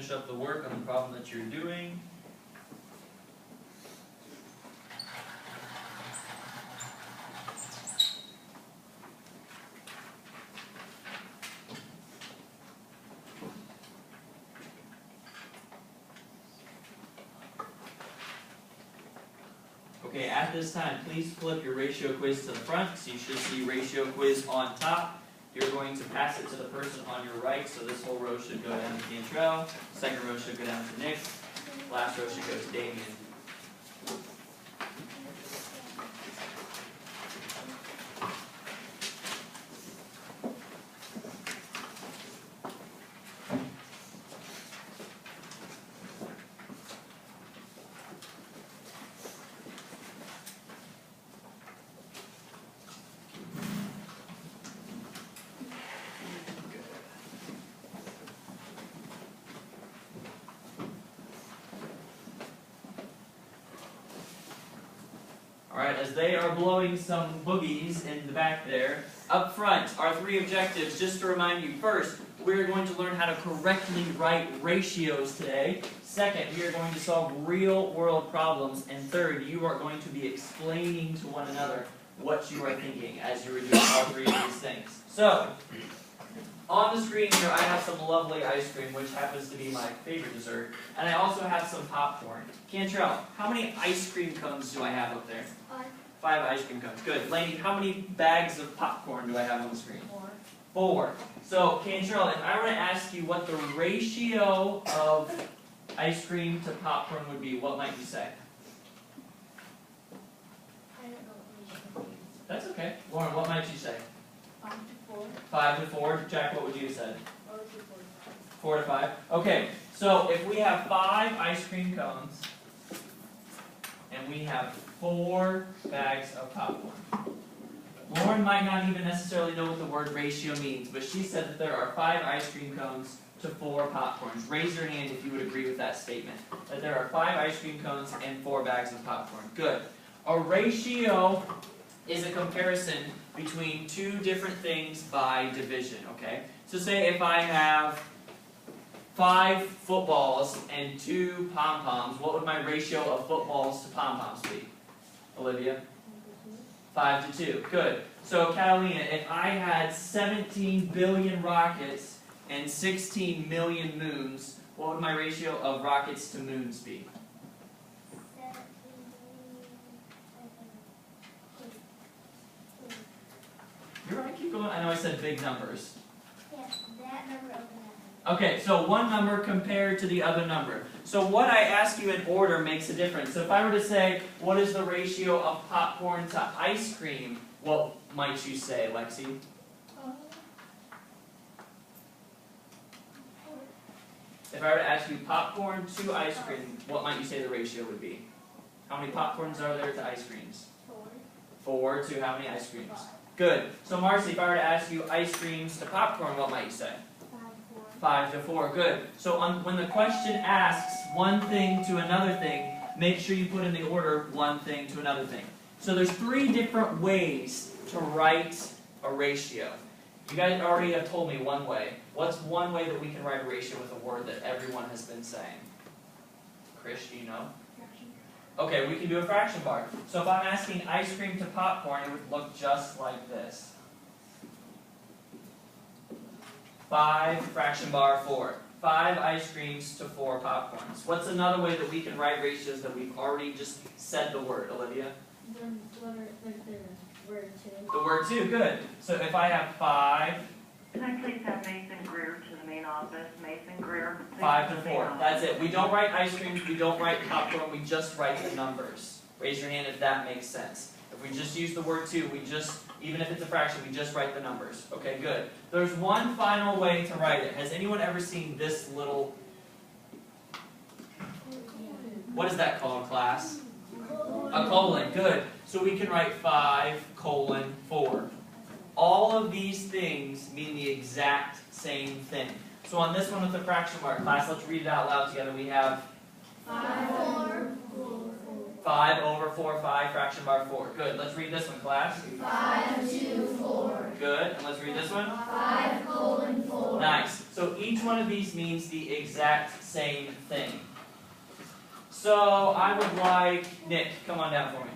finish up the work on the problem that you're doing. Okay, at this time, please flip your ratio quiz to the front, so you should see ratio quiz on top. You're going to pass it to the person on your right, so this whole row should go down to Cantrell, second row should go down to Nick, last row should go to Damien. Alright, as they are blowing some boogies in the back there, up front, our three objectives, just to remind you, first, we're going to learn how to correctly write ratios today. Second, we are going to solve real-world problems. And third, you are going to be explaining to one another what you are thinking as you are doing all three of these things. So, on the screen here, I have some lovely ice cream, which happens to be my favorite dessert. And I also have some popcorn. Cantrell, how many ice cream cones do I have up there? 5 ice cream cones. Good. Lainey, how many bags of popcorn do I have on the screen? 4. So, Cantrell, if I were to ask you what the ratio of ice cream to popcorn would be, what might you say? I don't know what ratio. That's okay. Lauren, what might you say? 5 to 4. 5 to 4. Jack, what would you have said? 4 to 4. 4 to 5. Okay, so if we have 5 ice cream cones, and we have 4 bags of popcorn. Lauren might not even necessarily know what the word ratio means, but she said that there are 5 ice cream cones to 4 popcorns. Raise your hand if you would agree with that statement. That there are 5 ice cream cones and 4 bags of popcorn. Good. A ratio is a comparison between 2 different things by division, okay? So say if I have 5 footballs and 2 pom-poms, what would my ratio of footballs to pom-poms be? Olivia? 5 to 2. Good. So, Catalina, if I had 17 billion rockets and 16 million moons, what would my ratio of rockets to moons be? 17. You're right, keep going. I know I said big numbers. Yeah, that number over that. Okay, so one number compared to the other number. So what I ask you in order makes a difference. So if I were to say, what is the ratio of popcorn to ice cream, what might you say, Lexi? If I were to ask you popcorn to ice cream, what might you say the ratio would be? How many popcorns are there to ice creams? 4 to how many ice creams? Good. So Marcy, if I were to ask you ice creams to popcorn, what might you say? 5 to 4. Good. So when the question asks one thing to another thing, make sure you put in the order one thing to another thing. So there's 3 different ways to write a ratio. You guys already have told me one way. What's one way that we can write a ratio with a word that everyone has been saying? Chris, do you know? Okay, we can do a fraction bar. So if I'm asking ice cream to popcorn, it would look just like this. 5 fraction bar 4. 5 ice creams to 4 popcorns. What's another way that we can write ratios that we've already just said the word, Olivia? The word 2. The word 2, good. So if I have 5, Can I please have Mason Greer to the main office? Mason Greer. please 5 to to the main 4. office. That's it. We don't write ice creams, we don't write popcorn, we just write the numbers. Raise your hand if that makes sense. If we just use the word 2, we just, even if it's a fraction, we just write the numbers. Okay, good. There's one final way to write it. Has anyone ever seen this little, what is that called, class? A colon, good. So we can write 5 colon 4. All of these things mean the exact same thing. So on this one with the fraction mark, class, let's read it out loud together. We have 5, 4, 4. 5 over 4, 5, fraction bar 4. Good. Let's read this one, class. 5, 2, 4. Good. And let's read this one. 5:4. Nice. So each one of these means the exact same thing. So I would like, Nick, come on down for me.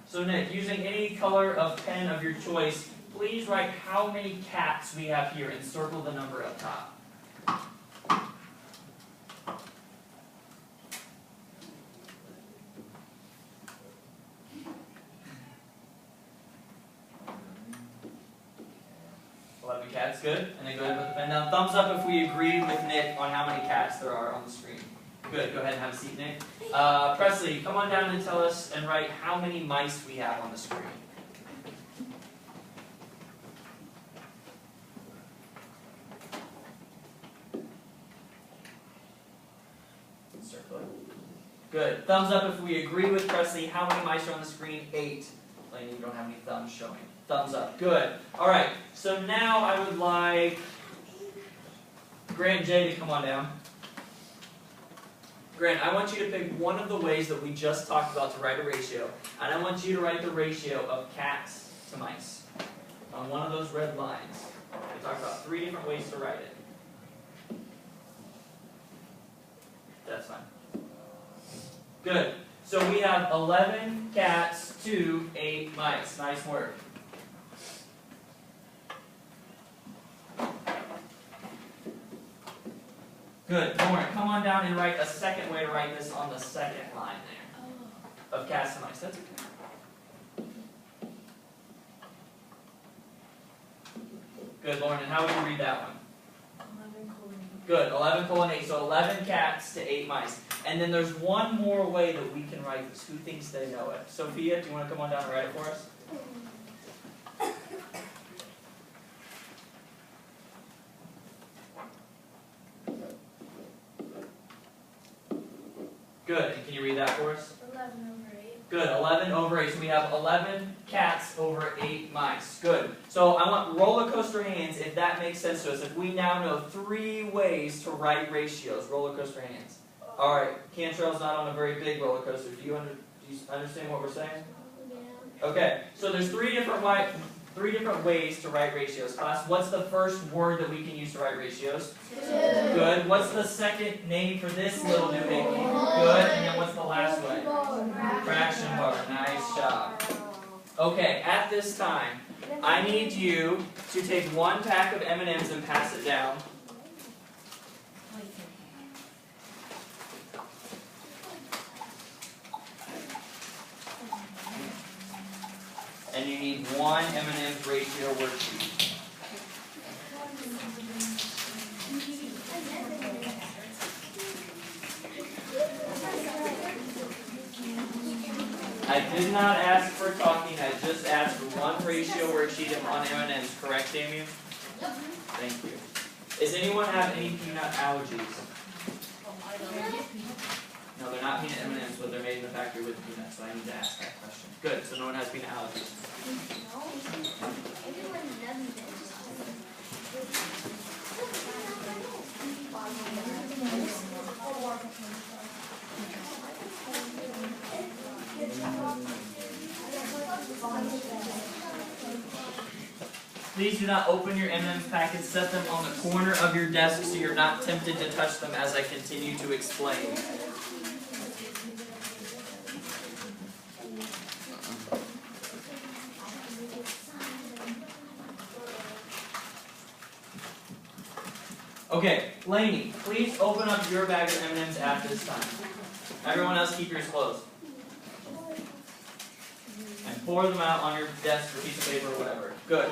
So Nick, using any color of pen of your choice, please write how many cats we have here and circle the number up top. Cats, good. And then go ahead and put the pen down. Thumbs up if we agree with Nick on how many cats there are on the screen. Good. Go ahead and have a seat, Nick. Presley, come on down and tell us and write how many mice we have on the screen. Circle it. Good. Thumbs up if we agree with Presley. How many mice are on the screen? 8. Lainey, you don't have any thumbs showing. Thumbs up. Good. Alright, so now I would like Grant and Jay to come on down. Grant, I want you to pick one of the ways that we just talked about to write a ratio. And I want you to write the ratio of cats to mice on one of those red lines. We talked about 3 different ways to write it. That's fine. Good. So we have 11 cats to 8 mice. Nice work. Good. Lauren, come on down and write a second way to write this on the second line there. Of cats to mice. That's okay. Good, Lauren. And how would you read that one? 11:8. Good. 11:8. So 11 cats to 8 mice. And then there's one more way that we can write this. Who thinks they know it? Sophia, do you want to come on down and write it for us? Good. And can you read that for us? 11/8. Good. 11/8. So we have 11 cats over 8 mice. Good. So I want roller coaster hands if that makes sense to us. If we now know 3 ways to write ratios, roller coaster hands. All right. Cantrell's not on a very big roller coaster. Do you understand what we're saying? Yeah. Okay. So there's 3 different ways to write ratios. Class, what's the first word that we can use to write ratios? 2. Good. What's the second name for this little doohickey? Good. And then what's the last way? Fraction bar. Nice job. Okay, at this time, I need you to take 1 pack of M&Ms and pass it down. And you need 1 M&M's ratio worksheet. I did not ask for talking, I just asked for 1 ratio worksheet and 1 M&M's, correct, Damien? Yep. Thank you. Does anyone have any peanut allergies? No, they're not peanut M&M's, but they're made in the factory with peanuts, so I need to ask that question. Good, so no one has peanut allergies. Everyone loves it. Please do not open your M&M's packets. Set them on the corner of your desk so you're not tempted to touch them as I continue to explain. Okay, Lainey, please open up your bag of M&M's at this time. Everyone else, keep yours closed. And pour them out on your desk or piece of paper or whatever. Good.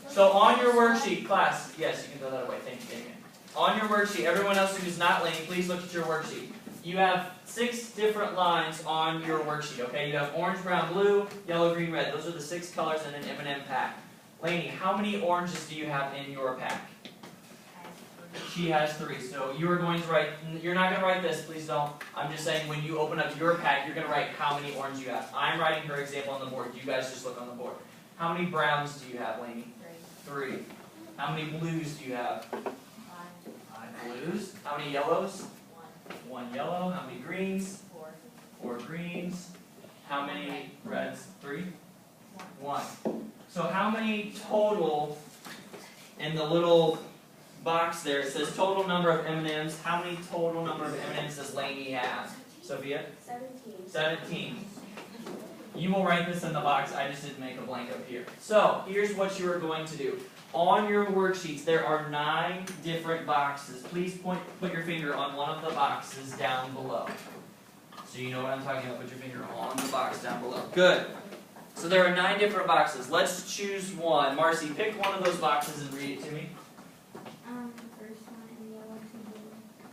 So on your worksheet, class, yes, you can throw that away. Thank you, Damien. On your worksheet, everyone else who is not Lainey, please look at your worksheet. You have 6 different lines on your worksheet, okay? You have orange, brown, blue, yellow, green, red. Those are the 6 colors in an M&M pack. Lainey, how many oranges do you have in your pack? She has 3. So you are going to write, you're not going to write this, please don't. I'm just saying when you open up your pack, you're going to write how many oranges you have. I'm writing her example on the board. You guys just look on the board. How many browns do you have, Lainey? 3. How many blues do you have? 5 blues. How many yellows? 1 yellow. How many greens? 4 greens. How many reds? 3? 1. So how many total in the little box there? It says total number of M&Ms. How many total number of M&Ms does Lainey have? Sophia? 17. 17. You will write this in the box. I just didn't make a blank up here. So here's what you are going to do. On your worksheets, there are 9 different boxes. Please put your finger on one of the boxes down below. So you know what I'm talking about. Put your finger on the box down below. Good. So there are 9 different boxes. Let's choose one. Marcy, pick one of those boxes and read it to me. First one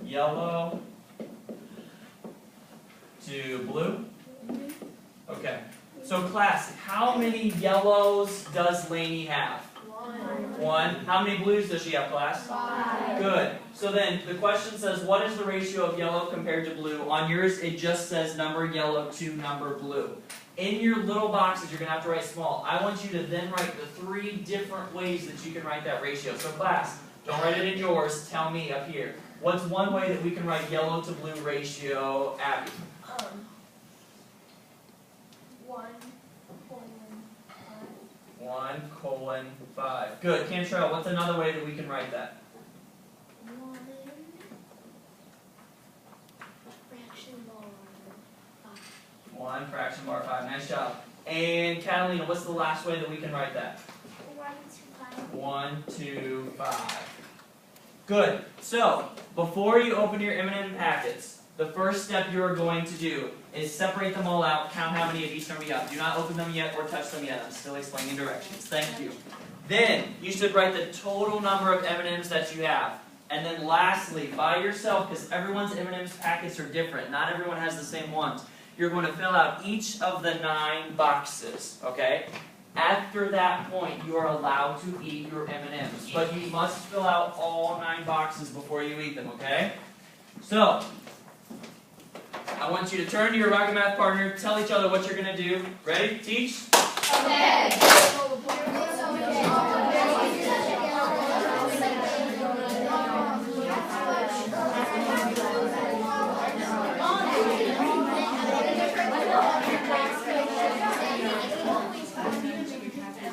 in Yellow yellow to blue. to blue. Okay. So class, how many yellows does Lainey have? 1. How many blues does she have, class? 5. Good. So then the question says, what is the ratio of yellow compared to blue? On yours, it just says number yellow to number blue. In your little boxes, you're going to have to write small. I want you to then write the 3 different ways that you can write that ratio. So class, don't write it in yours. Tell me up here. What's one way that we can write yellow to blue ratio, Abby? 1:5. Good. Cantrell, what's another way that we can write that? 1 fraction bar 5. 1 fraction bar 5. Nice job. And Catalina, what's the last way that we can write that? 1, 2, 5. Good. So, before you open your M&M packets, the first step you are going to do is separate them all out, count how many of each number you have. Do not open them yet or touch them yet. I'm still explaining directions. Thank you. Then, you should write the total number of M&Ms that you have. And then lastly, by yourself, because everyone's M&Ms packets are different, not everyone has the same ones, you're going to fill out each of the 9 boxes, okay? After that point, you are allowed to eat your M&Ms, but you must fill out all 9 boxes before you eat them, okay? So, I want you to turn to your Rocket Math partner, tell each other what you're going to do. Ready? Teach? Okay.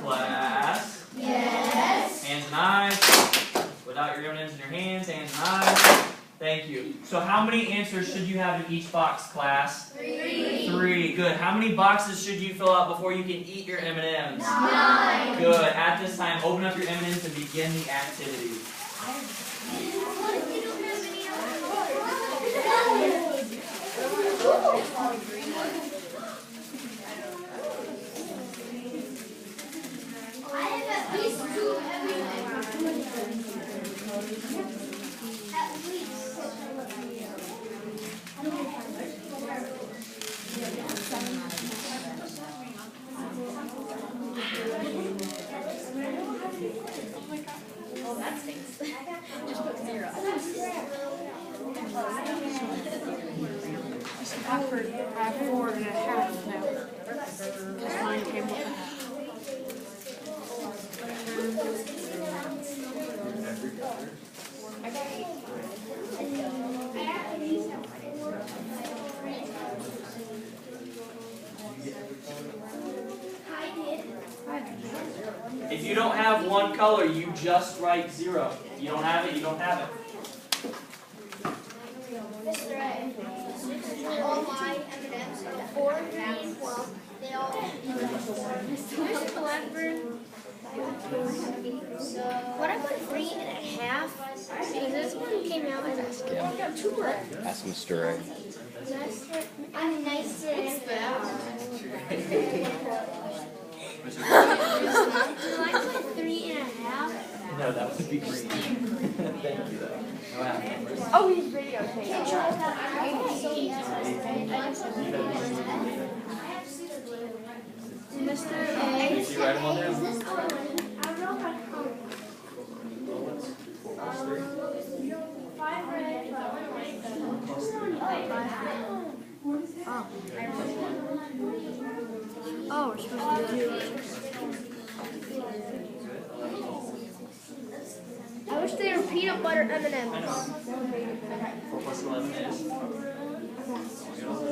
Class? Yes. Hands and eyes. Without your M&Ms in your hands, hands and eyes. Thank you. So how many answers should you have in each box, class? 3. 3. Good. How many boxes should you fill out before you can eat your M&Ms? 9. Good. At this time, open up your M&Ms and begin the activity. I have at least 2 M&Ms. At least. Oh, that stinks. Just put 0. I have 4.5 now. Because mine came with a half. If you don't have one color, you just write 0. If you don't have it, you don't have it. Mr. A, all my M&Ms, 4, 3, 12, they all Mr. Blackburn. What I put 3.5, because this one came out as a scale. I got 2 left. Ask Mr. A. I'm nicer than Mr. Do I put 3.5? No, that would be green. Thank you, though. No apple. Oh, he's videotaping. Mr. Did you see write them on there? Is this color? I don't know how to color. 5 red, 12 Oh, we're supposed to do it. I wish they were peanut butter M&Ms. 4 plus 11 is?